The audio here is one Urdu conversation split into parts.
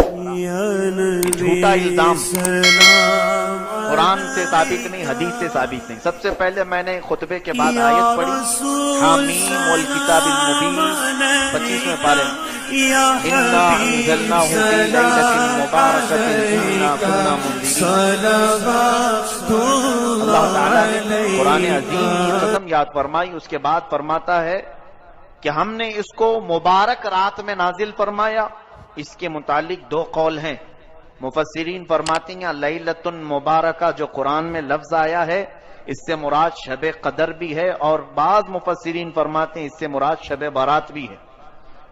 جھوٹا الزام قرآن سے ثابت نہیں، حدیث سے ثابت نہیں۔ سب سے پہلے میں نے خطبے کے بعد آیت پڑھی، حامیم والکتاب المبین 25ویں پارے میں، اِنَّا أَنزَلْنَاهُ فِي لَيْلَةٍ مُبَارَكَةٍ إِنَّا كُنَّا مُنذِرِينَ۔ اللہ تعالیٰ نے قرآن عظیم کی قسم یاد فرمائی، اس کے بعد فرماتا ہے کہ ہم نے اس کو مبارک رات میں نازل فرمایا۔ اس کے متعلق دو قول ہیں۔ مفسرین فرماتے ہیں لیلۃ مبارکہ جو قرآن میں لفظ آیا ہے اس سے مراد شب قدر بھی ہے، اور بعض مفسرین فرماتے ہیں اس سے مراد شب برات بھی ہے،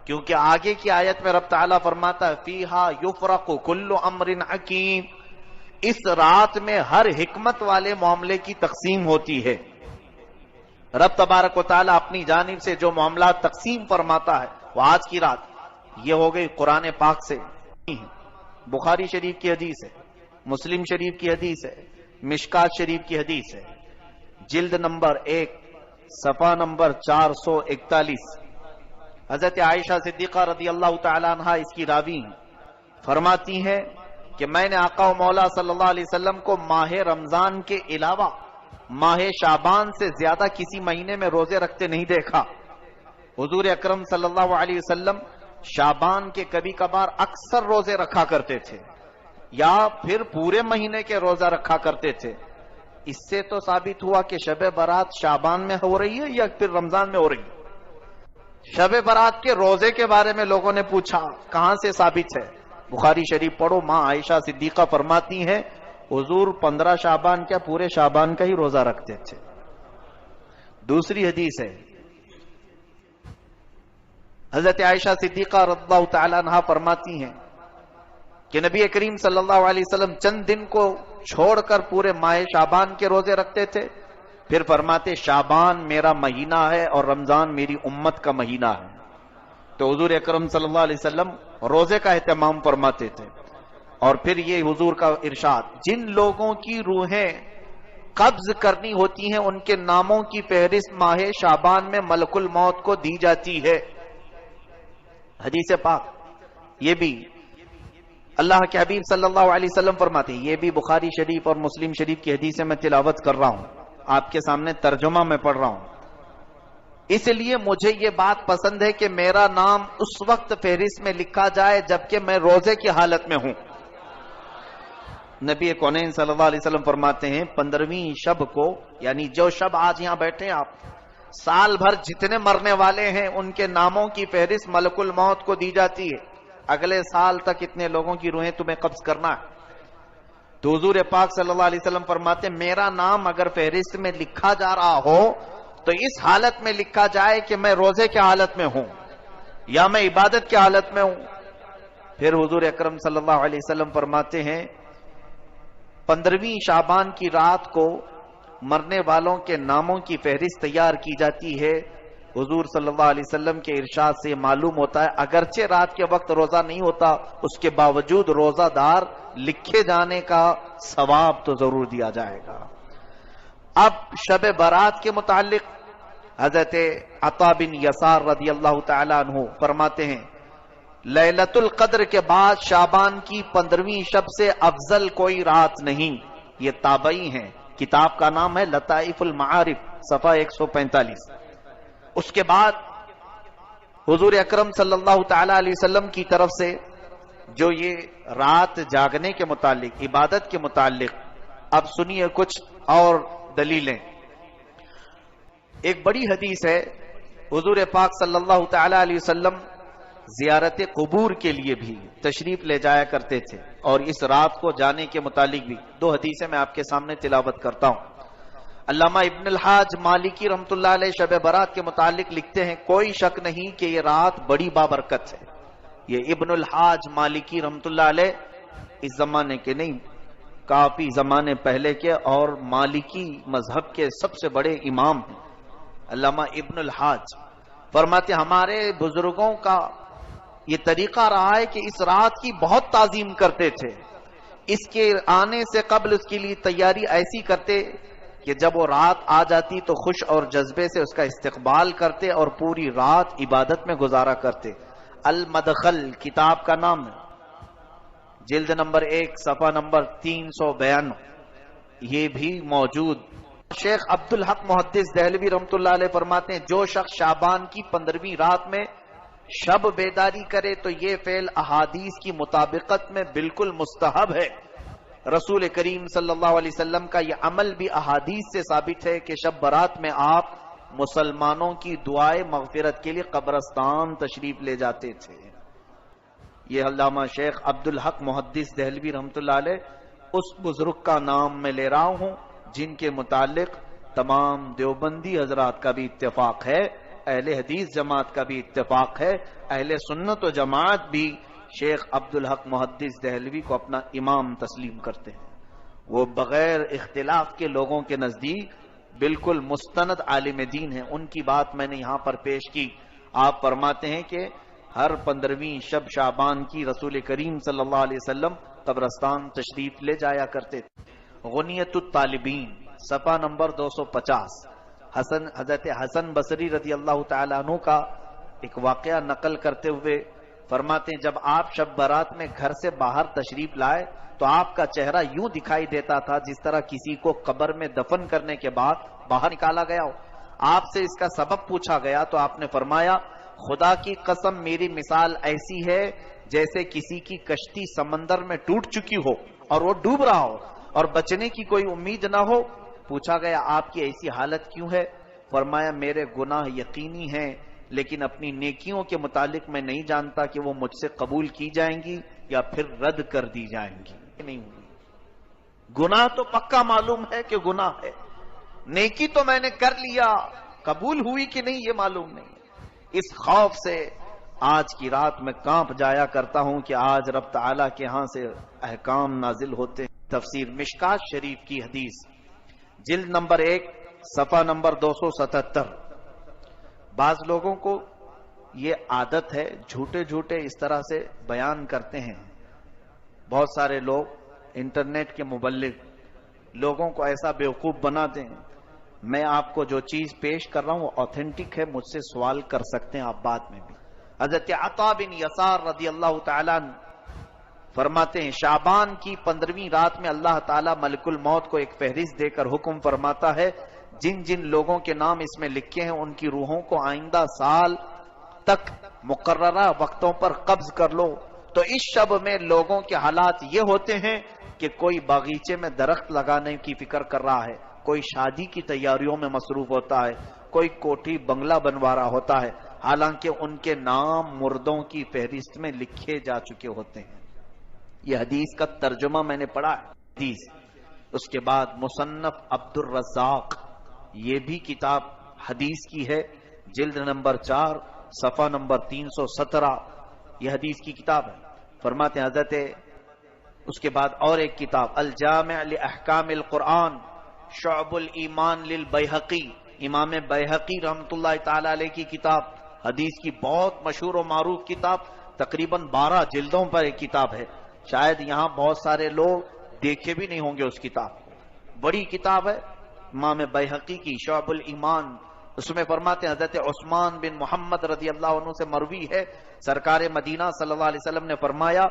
کیونکہ آگے کی آیت میں رب تعالیٰ فرماتا ہے فیہا یفرق کل امر حکیم، اس رات میں ہر حکمت والے معاملے کی تقسیم ہوتی ہے۔ رب تبارک و تعالیٰ اپنی جانب سے جو معاملات تقسیم فرماتا ہے وہ آج کی رات یہ ہو گئی قرآن پاک سے، بخاری شریف کی حدیث ہے، مسلم شریف کی حدیث ہے، مشکات شریف کی حدیث ہے، جلد نمبر 1 صفحہ نمبر 441۔ حضرت عائشہ صدیقہ رضی اللہ تعالی عنہ اس کی راوی ہیں، فرماتی ہیں کہ میں نے آقا و مولا صلی اللہ علیہ وسلم کو ماہ رمضان کے علاوہ ماہ شعبان سے زیادہ کسی مہینے میں روزے رکھتے نہیں دیکھا۔ حضور اکرم صلی اللہ علیہ وسلم شعبان کے کبھی کبھار اکثر روزے رکھا کرتے تھے یا پھر پورے مہینے کے روزہ رکھا کرتے تھے۔ اس سے تو ثابت ہوا کہ شب برات شعبان میں ہو رہی ہے یا پھر رمضان میں ہو رہی ہے۔ شب برات کے روزے کے بارے میں لوگوں نے پوچھا کہاں سے ثابت ہے؟ بخاری شریف پڑھو، ماں عائشہ صدیقہ فرماتی ہیں حضور 15 شعبان کیا پورے شعبان کا ہی روزہ رکھتے تھے۔ دوسری حدیث ہے، حضرت عائشہ صدیقہ رضی اللہ تعالی عنہ فرماتی ہیں کہ نبی کریم صلی اللہ علیہ وسلم چند دن کو چھوڑ کر پورے ماہ شعبان کے روزے رکھتے تھے، پھر فرماتے شعبان میرا مہینہ ہے اور رمضان میری امت کا مہینہ ہے۔ تو حضور اکرم صلی اللہ علیہ وسلم روزے کا اہتمام فرماتے تھے۔ اور پھر یہ حضور کا ارشاد، جن لوگوں کی روحیں قبض کرنی ہوتی ہیں ان کے ناموں کی فہرست ماہ شعبان میں ملک الموت کو دی جاتی ہے۔ حدیث پاک یہ بھی اللہ کے حبیب صلی اللہ علیہ وسلم فرماتے ہیں، یہ بھی بخاری شریف اور مسلم شریف کی حدیث میں تلاوت کر رہا ہوں، آپ کے سامنے ترجمہ میں پڑھ رہا ہوں۔ اس لیے مجھے یہ بات پسند ہے کہ میرا نام اس وقت فہرست میں لکھا جائے جبکہ میں روزے کی حالت میں ہوں۔ نبی کونین صلی اللہ علیہ وسلم فرماتے ہیں 15ویں شب کو، یعنی جو شب آج یہاں بیٹھے ہیں آپ، سال بھر جتنے مرنے والے ہیں ان کے ناموں کی فہرست ملک الموت کو دی جاتی ہے، اگلے سال تک اتنے لوگوں کی روحیں تمہیں قبض کرنا ہے۔ تو حضور پاک صلی اللہ علیہ وسلم فرماتے ہیں میرا نام اگر فہرست میں لکھا جا رہا ہو تو اس حالت میں لکھا جائے کہ میں روزے کی حالت میں ہوں یا میں عبادت کی حالت میں ہوں۔ پھر حضور اکرم صلی اللہ علیہ وسلم فرماتے ہیں 15ویں شعبان کی رات کو مرنے والوں کے ناموں کی فہرست تیار کی جاتی ہے۔ حضور صلی اللہ علیہ وسلم کے ارشاد سے معلوم ہوتا ہے اگرچہ رات کے وقت روزہ نہیں ہوتا اس کے باوجود روزہ دار لکھے جانے کا ثواب تو ضرور دیا جائے گا۔ اب شب برات کے متعلق حضرت عطا بن یسار رضی اللہ تعالی عنہ فرماتے ہیں لیلۃ القدر کے بعد شعبان کی 15ویں شب سے افضل کوئی رات نہیں۔ یہ تابعی ہیں، کتاب کا نام ہے لطائف المعارف صفحہ 145۔ اس کے بعد حضور اکرم صلی اللہ تعالی علیہ وسلم کی طرف سے جو یہ رات جاگنے کے متعلق، عبادت کے متعلق، اب سنیے کچھ اور دلیلیں۔ ایک بڑی حدیث ہے، حضور پاک صلی اللہ تعالی علیہ وسلم زیارت قبور کے لیے بھی تشریف لے جایا کرتے تھے، اور اس رات کو جانے کے متعلق بھی دو حدیثیں میں آپ کے سامنے تلاوت کرتا ہوں۔ علامہ ابن الحاج مالکی رحمۃ اللہ علیہ شب برات کے متعلق لکھتے ہیں کوئی شک نہیں کہ یہ رات بڑی بابرکت ہے۔ یہ ابن الحاج مالکی رحمۃ اللہ علیہ اس زمانے کے نہیں، کافی زمانے پہلے کے اور مالکی مذہب کے سب سے بڑے امام ہیں۔ علامہ ابن الحاج فرماتے ہمارے بزرگوں کا یہ طریقہ رہا ہے کہ اس رات کی بہت تعظیم کرتے تھے، اس کے آنے سے قبل اس کے لیے تیاری ایسی کرتے کہ جب وہ رات آ جاتی تو خوش اور جذبے سے اس کا استقبال کرتے اور پوری رات عبادت میں گزارا کرتے۔ المدخل کتاب کا نام ہے، جلد نمبر 1 صفحہ نمبر 392 یہ بھی موجود۔ شیخ عبدالحق محدث دہلوی رحمۃ اللہ علیہ فرماتے ہیں جو شخص شعبان کی 15ویں رات میں شب بیداری کرے تو یہ فعل احادیث کی مطابقت میں بالکل مستحب ہے۔ رسول کریم صلی اللہ علیہ وسلم کا یہ عمل بھی احادیث سے ثابت ہے کہ شب برات میں آپ مسلمانوں کی دعائے مغفرت کے لیے قبرستان تشریف لے جاتے تھے۔ یہ علامہ شیخ عبدالحق محدث دہلوی رحمۃ اللہ علیہ اس بزرگ کا نام میں لے رہا ہوں جن کے متعلق تمام دیوبندی حضرات کا بھی اتفاق ہے، اہل حدیث جماعت کا بھی اتفاق ہے، اہل سنت و جماعت بھی شیخ عبدالحق محدث دہلوی کو اپنا امام تسلیم کرتے ہیں۔ وہ بغیر اختلاف کے لوگوں کے نزدیک بالکل مستند عالم دین ہیں۔ ان کی بات میں نے یہاں پر پیش کی۔ آپ فرماتے ہیں کہ ہر 15ویں شب شعبان کی رسول کریم صلی اللہ علیہ وسلم قبرستان تشریف لے جایا کرتے تھے۔ غنیت الطالبین صفحہ نمبر 250 حضرت حسن بصری رضی اللہ تعالیٰ عنہ کا ایک واقعہ نقل کرتے ہوئے فرماتے ہیں جب آپ شب برات میں گھر سے باہر تشریف لائے تو آپ کا چہرہ یوں دکھائی دیتا تھا جس طرح کسی کو قبر میں دفن کرنے کے بعد باہر نکالا گیا ہو۔ آپ سے اس کا سبب پوچھا گیا تو آپ نے فرمایا خدا کی قسم میری مثال ایسی ہے جیسے کسی کی کشتی سمندر میں ٹوٹ چکی ہو اور وہ ڈوب رہا ہو اور بچنے کی کوئی امید نہ ہو۔ پوچھا گیا آپ کی ایسی حالت کیوں ہے؟ فرمایا میرے گناہ یقینی ہیں لیکن اپنی نیکیوں کے متعلق میں نہیں جانتا کہ وہ مجھ سے قبول کی جائیں گی یا پھر رد کر دی جائیں گی۔ نہیں ہوگی۔ گناہ تو پکا معلوم ہے کہ گناہ ہے، نیکی تو میں نے کر لیا، قبول ہوئی کہ نہیں یہ معلوم نہیں۔ اس خوف سے آج کی رات میں کانپ جایا کرتا ہوں کہ آج رب تعالیٰ کے ہاں سے احکام نازل ہوتے ہیں۔ تفسیر مشکات شریف کی حدیث جلد نمبر 1 صفحہ نمبر 277۔ بعض لوگوں کو یہ عادت ہے جھوٹے جھوٹے اس طرح سے بیان کرتے ہیں۔ بہت سارے لوگ انٹرنیٹ کے مبلغ لوگوں کو ایسا بیوقوف بناتے ہیں۔ میں آپ کو جو چیز پیش کر رہا ہوں وہ اوتھینٹک ہے، مجھ سے سوال کر سکتے ہیں آپ بعد میں بھی۔ حضرت عطا بن یسار رضی اللہ تعالیٰ عنہ فرماتے ہیں شعبان کی 15ویں رات میں اللہ تعالیٰ ملک الموت کو ایک فہرست دے کر حکم فرماتا ہے جن جن لوگوں کے نام اس میں لکھے ہیں ان کی روحوں کو آئندہ سال تک مقررہ وقتوں پر قبض کر لو۔ تو اس شب میں لوگوں کے حالات یہ ہوتے ہیں کہ کوئی باغیچے میں درخت لگانے کی فکر کر رہا ہے، کوئی شادی کی تیاریوں میں مصروف ہوتا ہے، کوئی کوٹھی بنگلہ بنوا رہا ہوتا ہے، حالانکہ ان کے نام مردوں کی فہرست میں لکھے جا چکے ہوتے ہیں۔ یہ حدیث کا ترجمہ میں نے پڑھا ہے حدیث۔ اس کے بعد مصنف عبد الرزاق یہ بھی کتاب حدیث کی ہے، جلد نمبر 4 صفحہ نمبر 317 یہ حدیث کی کتاب ہے۔ فرماتے ہیں حضرت اس کے بعد اور ایک کتاب الجامع لاحکام القرآن شعب الایمان للبیہقی، امام بیہقی رحمۃ اللہ تعالی علیہ کی کتاب، حدیث کی بہت مشہور و معروف کتاب، تقریباً 12 جلدوں پر ایک کتاب ہے۔ شاید یہاں بہت سارے لوگ دیکھے بھی نہیں ہوں گے اس کتاب کو، بڑی کتاب ہے امام بیہقی کی شعب الایمان۔ اس میں فرماتے ہیں حضرت عثمان بن محمد رضی اللہ عنہ سے مروی ہے سرکار مدینہ صلی اللہ علیہ وسلم نے فرمایا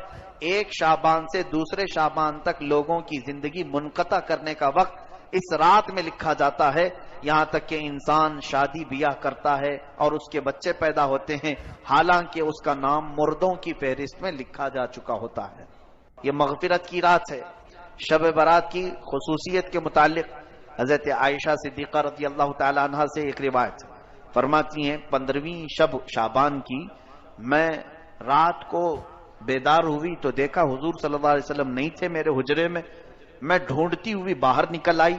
ایک شعبان سے دوسرے شعبان تک لوگوں کی زندگی منقطع کرنے کا وقت اس رات میں لکھا جاتا ہے، یہاں تک کہ انسان شادی بیاہ کرتا ہے اور اس کے بچے پیدا ہوتے ہیں حالانکہ اس کا نام مردوں کی فہرست میں لکھا جا چکا ہوتا ہے۔ یہ مغفرت کی رات ہے۔ شب برات کی خصوصیت کے متعلق حضرت عائشہ صدیقہ رضی اللہ تعالی عنہ سے ایک روایت فرماتی ہیں 15ویں شب شعبان کی میں رات کو بیدار ہوئی تو دیکھا حضور صلی اللہ علیہ وسلم نہیں تھے میرے حجرے میں، میں ڈھونڈتی ہوئی باہر نکل آئی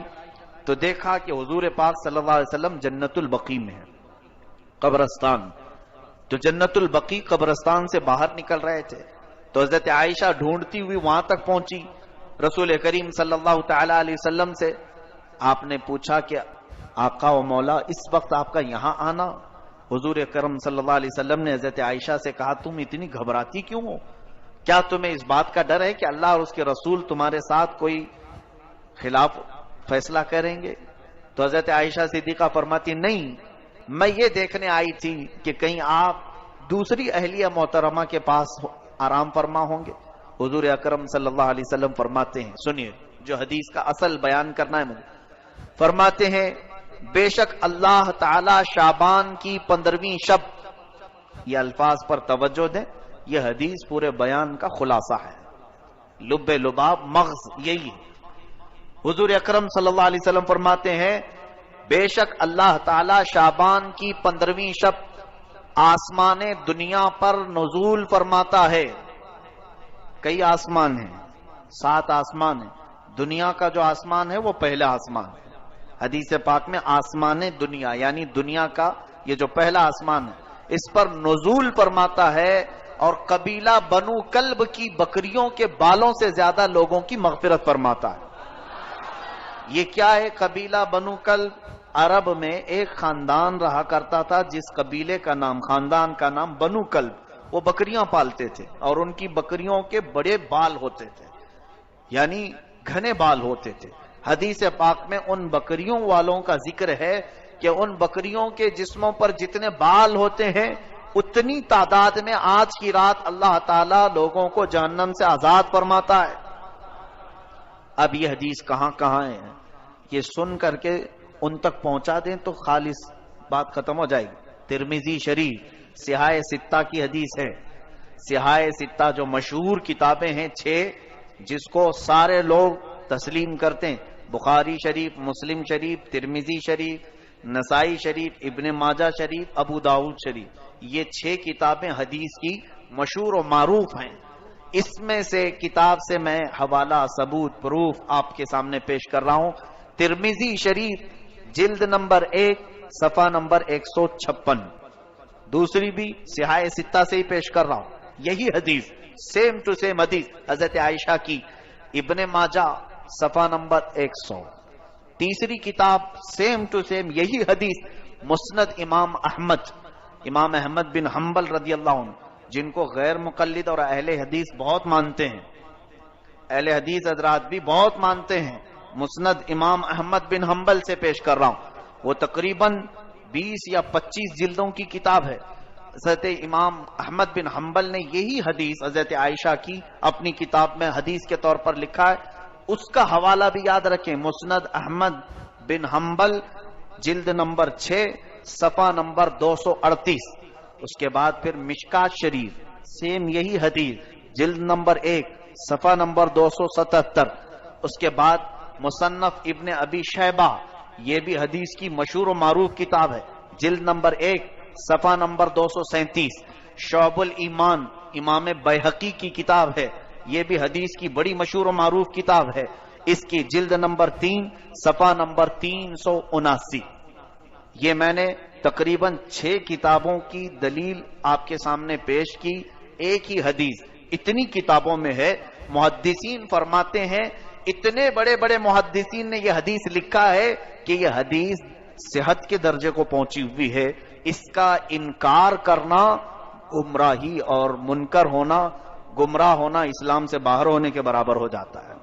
تو دیکھا کہ حضور پاک صلی اللہ علیہ وسلم جنت البقیع میں ہے، قبرستان، تو جنت البقیع قبرستان سے باہر نکل رہے تھے تو حضرت عائشہ ڈھونڈتی ہوئی وہاں تک پہنچی رسول کریم صلی اللہ تعالی علیہ وسلم سے۔ آپ نے پوچھا کہ آقا و مولا اس وقت آپ کا یہاں آنا؟ حضور کرم صلی اللہ علیہ وسلم نے حضرت عائشہ سے کہا تم اتنی گھبراتی کیوں ہو؟ کیا تمہیں اس بات کا ڈر ہے کہ اللہ اور اس کے رسول تمہارے ساتھ کوئی خلاف فیصلہ کریں گے؟ تو حضرت عائشہ صدیقہ فرماتی نہیں، میں یہ دیکھنے آئی تھی کہ کہیں آپ دوسری اہلیہ محترمہ کے پاس آرام فرما ہوں گے۔ حضور اکرم صلی اللہ علیہ وسلم فرماتے ہیں، سنیے جو حدیث کا اصل بیان کرنا ہے مجھے، فرماتے ہیں بے شک اللہ تعالی شعبان کی 15ویں شب، یہ الفاظ پر توجہ دیں، یہ حدیث پورے بیان کا خلاصہ ہے، لب لباب مغز یہی ہے۔ حضور اکرم صلی اللہ علیہ وسلم فرماتے ہیں بے شک اللہ تعالی شعبان کی 15ویں شب آسمان دنیا پر نزول فرماتا ہے۔ کئی آسمان ہیں، 7 آسمان ہیں، دنیا کا جو آسمان ہے وہ پہلا آسمان ہے۔ حدیث پاک میں آسمان دنیا یعنی دنیا کا یہ جو پہلا آسمان ہے اس پر نزول فرماتا ہے، اور قبیلہ بنو کلب کی بکریوں کے بالوں سے زیادہ لوگوں کی مغفرت فرماتا ہے۔ یہ کیا ہے قبیلہ بنو کلب؟ عرب میں ایک خاندان رہا کرتا تھا جس قبیلے کا نام، خاندان کا نام بنو کلب، وہ بکریاں پالتے تھے اور ان کی بکریوں کے بڑے بال ہوتے تھے، یعنی گھنے بال ہوتے تھے۔ حدیث پاک میں ان بکریوں والوں کا ذکر ہے کہ ان بکریوں کے جسموں پر جتنے بال ہوتے ہیں اتنی تعداد میں آج کی رات اللہ تعالیٰ لوگوں کو جہنم سے آزاد فرماتا ہے۔ اب یہ حدیث کہاں کہاں ہے یہ سن کر کے ان تک پہنچا دیں تو خالص بات ختم ہو جائے گی۔ ترمذی شریف سیاہ ستہ کی حدیث ہے، سیاہ ستہ جو مشہور کتابیں ہیں 6 جس کو سارے لوگ تسلیم کرتے ہیں، بخاری شریف، مسلم شریف، ترمذی شریف، نسائی شریف، ابن ماجہ شریف، ابو داؤد شریف، یہ 6 کتابیں حدیث کی مشہور و معروف ہیں۔ اس میں سے کتاب سے میں حوالہ، ثبوت، پروف آپ کے سامنے پیش کر رہا ہوں۔ ترمذی شریف جلد نمبر 1 صفحہ نمبر 156، دوسری بھی سیاہ ستہ سے ہی پیش کر رہا ہوں، یہی حدیث سیم ٹو سیم حدیث حضرت عائشہ کی، ابن ماجہ صفحہ نمبر 100، تیسری کتاب سیم ٹو سیم یہی حدیث مسند امام احمد بن حنبل رضی اللہ عنہ، جن کو غیر مقلد اور اہل حدیث بہت مانتے ہیں، اہل حدیث حضرات بھی بہت مانتے ہیں، مسند امام احمد بن حنبل سے پیش کر رہا ہوں۔ وہ تقریباً 20 یا 25 جلدوں کی کتاب ہے۔ حضرت امام احمد بن حنبل نے یہی حدیث حضرت عائشہ کی اپنی کتاب میں حدیث کے طور پر لکھا ہے، اس کا حوالہ بھی یاد رکھیں، مسند احمد بن حنبل جلد نمبر 6 صفحہ نمبر 238۔ اس کے بعد پھر مشکات شریف سیم یہی حدیث جلد نمبر 1 صفحہ نمبر 277۔ اس کے بعد مصنف ابن ابی شیبہ، یہ بھی حدیث کی مشہور و معروف کتاب ہے، جلد نمبر 1 صفحہ نمبر 237۔ شعب الایمان امام بیہقی کی کتاب ہے، یہ بھی حدیث کی بڑی مشہور و معروف کتاب ہے، اس کی جلد نمبر 3 صفحہ نمبر 379۔ یہ میں نے تقریباً 6 کتابوں کی دلیل آپ کے سامنے پیش کی، ایک ہی حدیث اتنی کتابوں میں ہے۔ محدثین فرماتے ہیں، اتنے بڑے بڑے محدثین نے یہ حدیث لکھا ہے کہ یہ حدیث صحت کے درجے کو پہنچی ہوئی ہے، اس کا انکار کرنا گمراہی اور منکر ہونا، گمراہ ہونا اسلام سے باہر ہونے کے برابر ہو جاتا ہے۔